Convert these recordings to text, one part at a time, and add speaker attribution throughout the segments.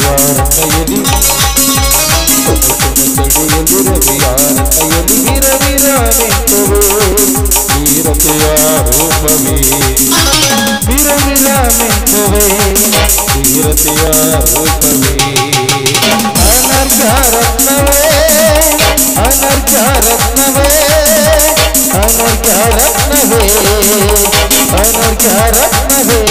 Speaker 1: ಯಾರ ಕೈಯಲ್ಲಿ ರವಿಯಾರ ಕೈಯಲ್ಲಿ ವಿರವಿರ ನಿಂತುವೆ ಧೀರತೆಯ ರೂಪವೇ ವಿರವಿರ ನಿಂತುವೆ ಧೀರತೆಯ ರೂಪವೇ ಅನರ್ಘ ರತ್ನವೇ ಅನರ್ಘ ರತ್ನವೇ ಅನರ್ಘ ರತ್ನವೇ ಅನರ್ಘ ರತ್ನವೇ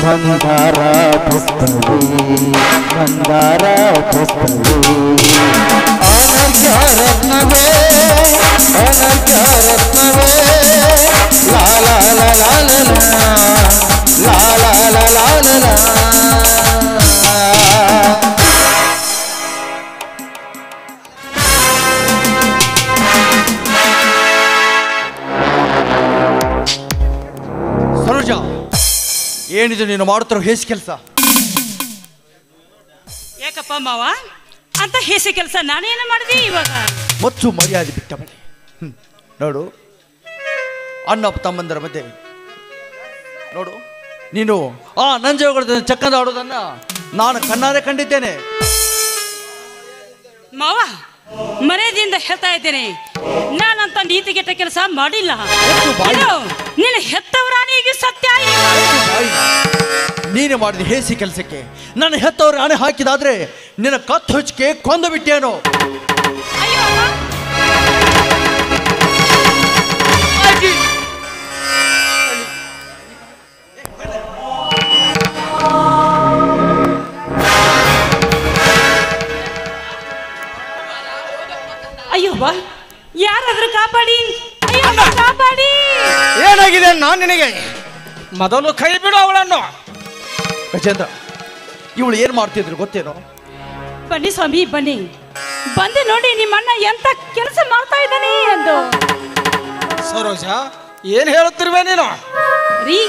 Speaker 2: ಮಂದಾರ ಪುಷ್ಪವೇ ಮಂದಾರ ಪುಷ್ಪವೇ ಅನರ್ಘ್ಯ ರತ್ನವೇ ಅನರ್ಘ್ಯ ರತ್ನವೇ ಲಾ ಲಾ ಲಾ ಲಾ ಲಾ ಲಾ ಲಾ ಲಾ ಲಾ ಲಾ.
Speaker 3: ಏನಿದು ನೀನು ಮಾಡುತ್ತಿರೋ ಹೇಸಿ ಕೆಲಸ?
Speaker 4: ಯಾಕಪ್ಪ ಮಾವ ಅಂತ ಹೇಸಿ ಕೆಲಸ ನಾನೇನು ಮಾಡಿದೆ ಇವಾಗ?
Speaker 3: ಮತ್ತು ಮರ್ಯಾದೆ ಬಿಟ್ಟ ಬಳಿ ನೋಡು, ಅಣ್ಣ ತಮ್ಮಂದರ ಮಧ್ಯೆ ನೋಡು, ನೀನು ಆ ನಂಜೇಗೌಡ ಚಕ್ಕಂದ ಆಡೋದನ್ನ ನಾನು ಕಣ್ಣಾರೆ ಕಂಡಿದ್ದೇನೆ.
Speaker 4: ಮಾವ ಮರ್ಯಾದೆಯಿಂದ ಹೇಳ್ತಾ ಇದ್ದೇನೆ, ನಾನಂತ ನೀತಿಗೆಟ್ಟ ಕೆಲಸ ಮಾಡಿಲ್ಲ. ನಿನ್ನ ಹೆತ್ತವರಾಣಿಗೆ ಸತ್ಯ
Speaker 3: ನೀನು ಮಾಡಿದ ಹೇಸಿ ಕೆಲಸಕ್ಕೆ ನನ್ನ ಹೆತ್ತವ್ರು ಹಣೆ ಹಾಕಿದಾದ್ರೆ ನಿನ್ನ ಕತ್ತು ಹಚ್ಚಿಕೆ ಕೊಂದು ಬಿಟ್ಟೇನು?
Speaker 4: ಅಯ್ಯೋ ಅಮ್ಮ. ಅಯ್ಯವ್ವ, ಯಾರಾದ್ರೂ ಕಾಪಾಡಿ, ಕಾಪಾಡಿ.
Speaker 5: ಏನಾಗಿದೆ ನಾನು ನಿನಗೆ? ಮೊದಲು ಕೈ ಬಿಡು ಅವಳನ್ನು.
Speaker 3: ಗಜೇಂದ್ರ, ಇವಳು ಏನ್ ಮಾಡ್ತಿದ್ರು ಗೊತ್ತೇನೋ?
Speaker 4: ಬನ್ನಿ ಸ್ವಾಮಿ, ಬನ್ನಿ, ಬಂದು ನೋಡಿ ನಿಮ್ಮಣ್ಣ ಎಂತ ಕೆಲಸ ಮಾಡ್ತಾ ಇದ್ದಾನೆ ಎಂದು.
Speaker 5: ಸರೋಜ, ಏನ್ ಹೇಳುತ್ತಿರುವೆ ನೀನು?
Speaker 4: ರೀ,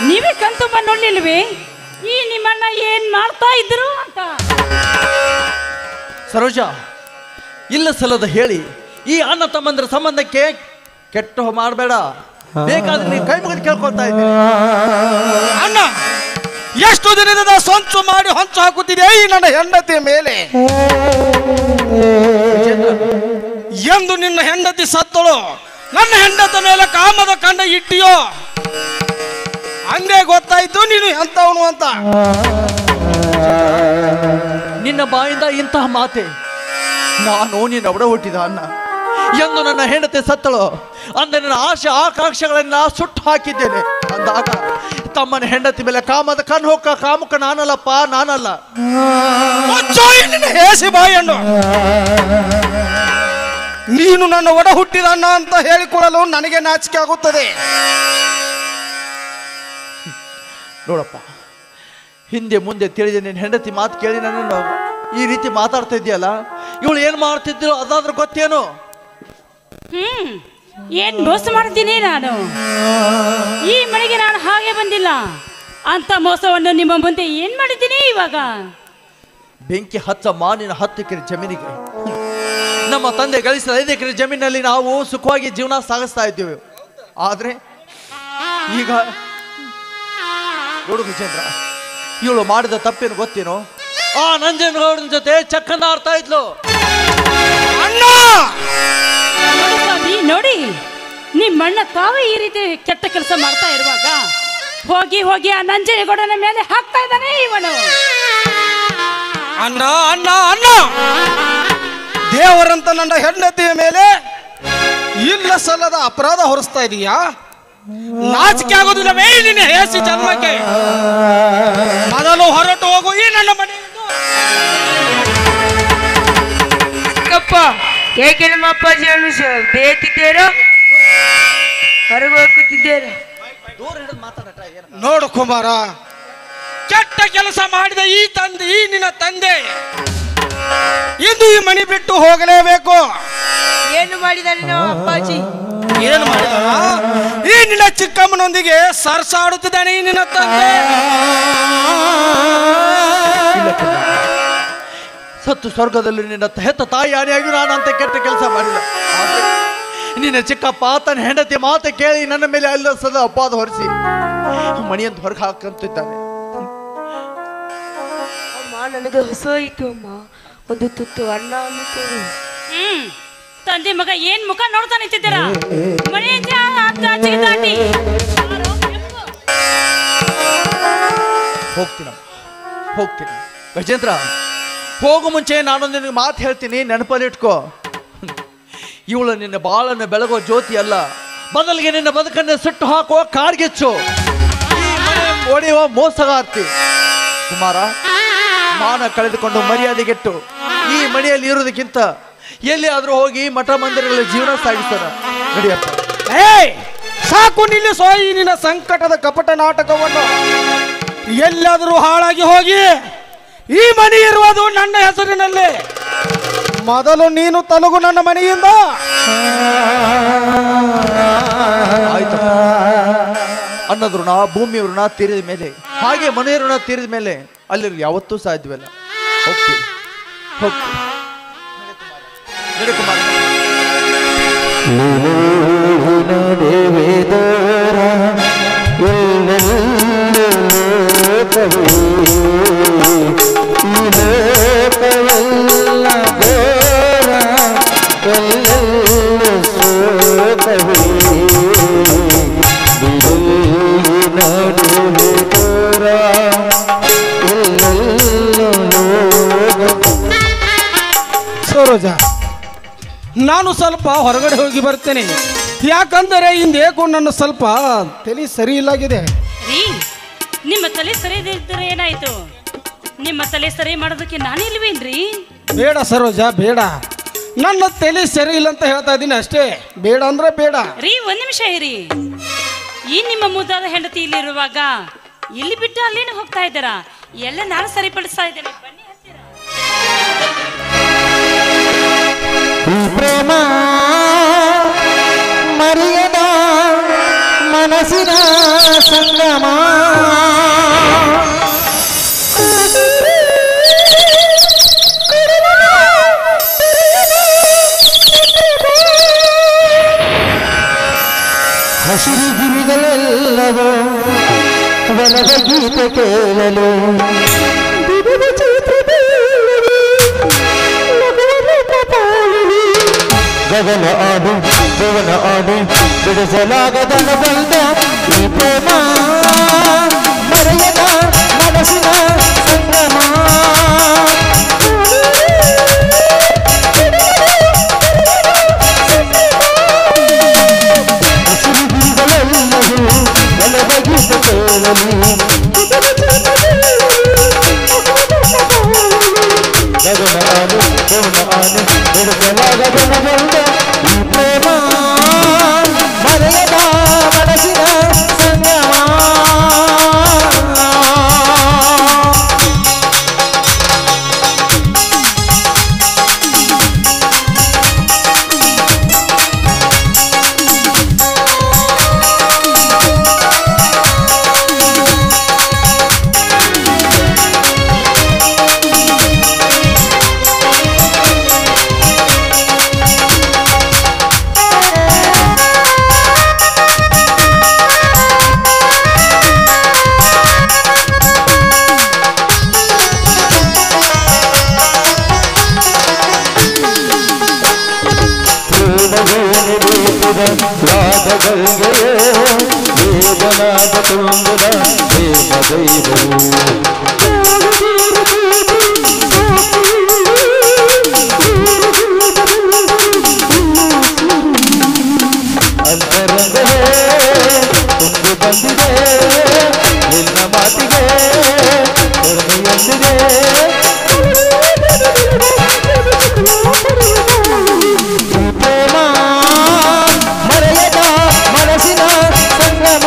Speaker 4: ನೀವೇ ಕಣ್ತುಂಬ ನೋಡ್ಲಿಲ್ವೇ ಈ ನಿಮ್ಮಣ್ಣ ಏನ್ ಮಾಡ್ತಾ ಇದ್ರು ಅಂತ?
Speaker 3: ಸರೋಜ, ಇಲ್ಲ ಸಲ್ಲದ ಹೇಳಿ ಈ ಅಣ್ಣ ತಮ್ಮಂದ್ರ ಸಂಬಂಧಕ್ಕೆ ಕೆಟ್ಟ ಮಾಡಬೇಡ. ಬೇಕಾದ್ರೆ ನೀ ಕೈ ಮುಗಿದು ಕೇಳ್ಕೊಳ್ತಾ ಇದ್ದೀನಿ.
Speaker 5: ಅಣ್ಣ, ಎಷ್ಟು ದಿನದಿಂದ ಸಂಚು ಮಾಡಿ ಹೊಂಚು ಹಾಕುತ್ತಿದೆ ಈ ನನ್ನ ಹೆಂಡತಿಯ ಮೇಲೆ. ಎಂದು ನಿನ್ನ ಹೆಂಡತಿ ಸತ್ತಳು ನನ್ನ ಹೆಂಡತಿ ಮೇಲೆ ಕಾಮದ ಕಂಡ ಇಟ್ಟಿಯೋ ಹಂಗೆ ಗೊತ್ತಾಯ್ತು ನೀನು ಎಂತವನು ಅಂತ.
Speaker 3: ನಿನ್ನ ಬಾಯಿಂದ ಇಂತಹ ಮಾತೆ? ನಾನು ನಿನ್ನ ಒಡ ಹುಟ್ಟಿದ ಅನ್ನ ಎಂದು ನನ್ನ ಹೆಂಡತಿ ಸತ್ತಳು ಅಂದ್ರೆ ನನ್ನ ಆಶೆ ಆಕಾಂಕ್ಷೆಗಳನ್ನ ಸುಟ್ಟು ಹಾಕಿದ್ದೇನೆ ಅಂದಾಗ ತಮ್ಮನ ಹೆಂಡತಿ ಮೇಲೆ ಕಾಮದ ಕಣ್ಣು ಹೋಗ ಕಾಮುಕ ನಾನಲ್ಲಪ್ಪ, ನಾನಲ್ಲ.
Speaker 5: ಹೇಸಿ ಬಾಯನ್ನು ನೀನು ನನ್ನ ಒಡ ಹುಟ್ಟಿದ ಅನ್ನ ಅಂತ ಹೇಳಿಕೊಳ್ಳಲು ನನಗೆ ನಾಚಿಕೆ ಆಗುತ್ತದೆ.
Speaker 3: ನೋಡಪ್ಪ, ಹಿಂದೆ ಮುಂದೆ ತಿಳಿದ ನಿನ್ನ ಹೆಂಡತಿ ಮಾತು ಕೇಳಿ ನನ್ನನ್ನು ಈ ರೀತಿ ಮಾತಾಡ್ತಾ ಇದೆಯಲ್ಲ, ಇವಳು ಏನ್ ಮಾಡ್ತಿದ್ರು ಅದಾದ್ರೂ ಗೊತ್ತೇನು?
Speaker 4: ಏನ್ ಮೋಸ ಮಾಡ್ತೀನಿ ನಾನು? ಈ ಮನೆಗೆ ನಾನು ಹಾಗೆ ಬಂದಿಲ್ಲ. ಅಂತ ಮೋಸವನ್ನು ನಿಮ್ಮ ಮುಂದೆ ಏನ್ ಮಾಡಿದ್ದೀನಿ ಇವಾಗ?
Speaker 3: ಬೆಂಕಿ ಹಚ್ಚಮ್ಮ ನಿನ್ನ 10 ಎಕರೆ ಜಮೀನಿಗೆ. ನಮ್ಮ ತಂದೆ ಗಳಿಸಿದ 5 ಎಕರೆ ಜಮೀನಲ್ಲಿ ನಾವು ಸುಖವಾಗಿ ಜೀವನ ಸಾಗಿಸ್ತಾ ಇದ್ದೇವೆ. ಆದ್ರೆ ಈಗ ನೋಡು ವಿಜೇಂದ್ರ, ಇವಳು ಮಾಡಿದ ತಪ್ಪೇನು ಗೊತ್ತೇನೋ? ಆ ನಂಜನಗೌಡನ ಜೊತೆ ಚಕ್ಕಂದ ಆಡ್ತಾ ಇದ್ಲು.
Speaker 4: ಸ್ವಾಮಿ ನೋಡಿ, ನಿಮ್ಮಣ್ಣ ತಾವೇ ಈ ರೀತಿ ಕೆಟ್ಟ ಕೆಲಸ ಮಾಡ್ತಾ ಇರುವಾಗ ಹೋಗಿ ಹೋಗಿ ಆ ನಂಜನಗೌಡನ ಮೇಲೆ ಹಾಕ್ತಾ ಇದ್ದಾನೆ ಇವನು.
Speaker 5: ಅಣ್ಣ ಅಣ್ಣ ಅಣ್ಣ, ದೇವರಂತ ನನ್ನ ಹೆಂಡತಿಯ ಮೇಲೆ ಇಲ್ಲ ಸಲ್ಲದ ಅಪರಾಧ ಹೊರಿಸ್ತಾ ಇದೀಯಾ? ನಾಚಿಕೆ ಆಗೋದಿಲ್ಲವೇ ನಿನ್ನ ಹೇಸಿ ಜನ್ಮಕ್ಕೆ? ಮೊದಲು ಹೊರಟು ಹೋಗು ಈ ನನ್ನ ಮನೆಯಿಂದ.
Speaker 6: ಏಕೆ ನಿಮ್ಮ ಅಪ್ಪಾಜಿಯನ್ನು ಬೇತಿದ್ದೀರೋ? ಹೊರಗೆ ಹೋಗುತ್ತಿದ್ದೀರಾ?
Speaker 5: ನೋಡು ಕುಮಾರ, ಕೆಟ್ಟ ಕೆಲಸ ಮಾಡಿದ ಈ ನಿನ್ನ ತಂದೆ ಇಂದು ಈ ಮನೆ ಬಿಟ್ಟು ಹೋಗಲೇಬೇಕು.
Speaker 6: ಏನು ಮಾಡಿದಾನೆ ನಮ್ಮ ಅಪ್ಪಾಜಿ?
Speaker 5: ಏನು ಮಾಡಿದ? ಈ ನಿನ್ನ ಚಿಕ್ಕಮ್ಮನೊಂದಿಗೆ ಸರ್ಸಾಡುತ್ತಿದ್ದಾನೆ ಈ ನಿನ್ನ ತಂದೆ.
Speaker 3: ಸತ್ತು ಸ್ವರ್ಗದಲ್ಲಿ ನಿನ್ನ ಹೆತ್ತ ತಾಯಿ ಆನೆಯಾಗಿ ನಾನು ಅಂತ ಕೆಟ್ಟ ಕೆಲಸ ಮಾಡಿಲ್ಲ. ನಿನ್ನ ಚಿಕ್ಕಪ್ಪ ತನ್ನ ಹೆಂಡತಿ ಮಾತು ಕೇಳಿ ನನ್ನ ಮೇಲೆ ಅಲ್ಲ ಸದಾ ಅಪವಾದ ಹೊರಿಸಿ ಮಣಿಯಂತ ಹೊರಗೆ ಹಾಕಂತಿದ್ದಾನೆ.
Speaker 6: ಅಮ್ಮ, ನನಗೆ ಹೊಸೋಯಿತು ಅಮ್ಮ, ಒಂದು ತುತ್ತು ಅನ್ನ ಅನ್ನುತ್ತೇನೆ.
Speaker 4: ತಂದೆ ಮಗ ಏನ್ ಮುಖ ನೋಡ್ತಾ ನಿಂತಿದ್ದೀರಾ? ಮನೆಯಿಂದ ಆಚೆಗೆ ದಾಟಿ
Speaker 3: ಹೋಗ್ತೀನಿ. ಗಜೇಂದ್ರ, ಹೋಗು ಮುಂಚೆ ನಾನೊಂದು ನಿನಗೆ ಮಾತು ಹೇಳ್ತೀನಿ, ನೆನಪಲ್ಲಿಟ್ಕೋ. ಇವಳು ನಿನ್ನ ಬಾಳನ್ನು ಬೆಳಗೋ ಜ್ಯೋತಿ ಅಲ್ಲ, ಬದಲಿಗೆ ನಿನ್ನ ಬದುಕನ್ನು ಸುಟ್ಟು ಹಾಕುವ ಕಾರ್ಗೆಚ್ಚು, ಈ ಮನೆ ಒಡೆಯುವ ಮೋಸಗಾರ್ತಿ. ಕುಮಾರ, ಮಾನ ಕಳೆದುಕೊಂಡು ಮರ್ಯಾದೆಗೆಟ್ಟು ಈ ಮನೆಯಲ್ಲಿ ಇರುವುದಕ್ಕಿಂತ ಎಲ್ಲಿ ಆದ್ರೂ ಹೋಗಿ ಮಠ ಮಂದಿರಗಳಲ್ಲಿ ಜೀವನ ಸಾಗಿಸೋಣ. ನಡಿಯಪ್ಪ.
Speaker 5: ಸಾಕು ನಿಲ್ಲಿಸೋ ಈ ನಿನ್ನ ಸಂಕಟದ ಕಪಟ ನಾಟಕವನ್ನು. ಎಲ್ಲಾದರೂ ಹಾಳಾಗಿ ಹೋಗಿ ಈ ಮನೆ ಇರುವುದು ನನ್ನ ಹೆಸರಿನಲ್ಲಿ. ಮೊದಲು ನೀನು ತಲುಗು ನನ್ನ ಮನೆಯಿಂದ.
Speaker 3: ಆಯ್ತು, ಅನ್ನದ ಋಣ ಭೂಮಿ ಋಣ ತೀರಿದ ಮೇಲೆ ಹಾಗೆ ಮನೆ ಋಣ ತೀರಿದ ಮೇಲೆ ಅಲ್ಲಿ ಯಾವತ್ತೂ ಸಾಧ್ಯವಿಲ್ಲ. ಹೋಗ್ತೀವಿ. ನಡೆ ಕುಮಾರ.
Speaker 2: ನಡುವೆ
Speaker 5: ನಾನು ಸ್ವಲ್ಪ ಹೊರಗಡೆ ಹೋಗಿ ಬರ್ತೇನೆ. ಯಾಕಂದರೆ ಇಂದೇಕೋ ನನ್ನ ಸ್ವಲ್ಪ ತಲೆ ಸರಿ ಇಲ್ಲಾಗಿದೆ.
Speaker 4: ರೀ, ನಿಮ್ಮ ತಲೆ ಸರಿ ಇದ್ದರೆ ಏನಾಯ್ತು? ನಿಮ್ಮ ತಲೆ ಸರಿ ಮಾಡೋದಕ್ಕೆ ನಾನು ಇಲ್ವೇನ್ರಿ?
Speaker 5: ಬೇಡ ಸರೋಜ, ಬೇಡ. ನನ್ನ ತಲೆ ಸರಿ ಇಲ್ಲ ಅಂತ ಹೇಳ್ತಾ ಇದ್ದೀನಿ ಅಷ್ಟೇ. ಬೇಡ ಅಂದ್ರೆ ಬೇಡ.
Speaker 4: ರೀ, ಒಂದ್ ನಿಮಿಷ ಇರಿ. ಈ ನಿಮ್ಮ ಮುದ್ದಾದ ಹೆಂಡತಿ ಇಲ್ಲಿರುವಾಗ ಇಲ್ಲಿ ಬಿಟ್ಟು ಅಲ್ಲೇನು ಹೋಗ್ತಾ ಇದ್ದೀರಾ? ಎಲ್ಲ ನಾನು ಸರಿಪಡಿಸ್ತಾ ಇದ್ದೇನೆ, ಬನ್ನಿ ಹತ್ತಿರ.
Speaker 2: ಪ್ರೇಮ ಮರೆಯದ ಮನಸ್ಸಿನ ಸಂಗಮ, ಹಸಿರು ಗಿರಿಗಳೆಲ್ಲವೂ ವನದ ಗೀತೆ ಕೇಳಲು, ಗಗನ ಆಡು ಭುವನ ಆಡು ಬಿಡಿಸಲಾಗದನ ಬಂದ ಈ ಪ್ರೇಮ ಮರೆಯದ ಮನಸ್ಸಿನ ಸಂಗಮ. ಹಸಿರು ಗಿರಿಗಳೆಲ್ಲವೂ ಒಲದ ಗೀತೆ ಕೇಳಲು, ಗಗನ ಆಡು ಭುವನ ಆಡು ಬಿಡಿಸಲಾಗದನ ಬಂದ ಈ ಪ್ರೇಮ ಮರೆಯದ ಮನಸ್ಸಿನ ಸಂಗಮ. ವೇದನಾದ ತುಂಬಿದ ದೇವದೈವವು ಅಂತರಂಗವೇ ತುಂಬಿ ಬಂದಿದೆ ನಿನ್ನ ಮಾತಿಗೆ ಕರುಣೆಯೊಂದಿದೆ. ಪ್ರೇಮ ಮರೆಯದ ಮನಸ್ಸಿನ ಸಂಗಮ.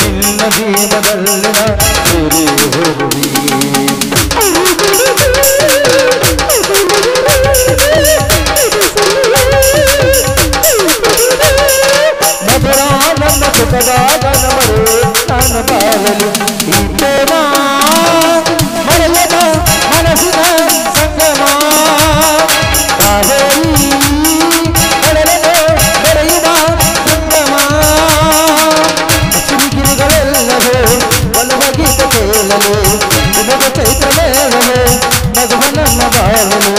Speaker 2: ನಿನ್ನ ಜೀವದಲ್ಲಿನ ಗುರಿ ಹೋಗುವಿ ಮಧುರ ನನ್ನ ಸುಖದಾಗ ನಮರು ನಾನು ಬಾಳಲು ಈ ಪ್ರೇಮ ಮರೆಯದ ಮನಸ್ಸಿನ ಸಂಗಮ. ಕಾವೇರಿ ಕಡಲನೆ ಬೆರೆಯುವ ಸಂಗಮ. ಹಸಿರು ಗಿರಿಗಳೆಲ್ಲವೇ ಒಲವ ಗೀತೆ ಕೇಳಲು, ನಿನಗೆ ಚೈತ್ರ ಮೇಳಲು ನಗುವ ನನ್ನ ಬಾಳಲು.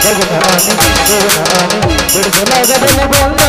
Speaker 2: ಗಗನ ಆನೆ ಭುವನ ಆನೆ ಬಿಡಿಸಲಾಗದನ ಬಂದ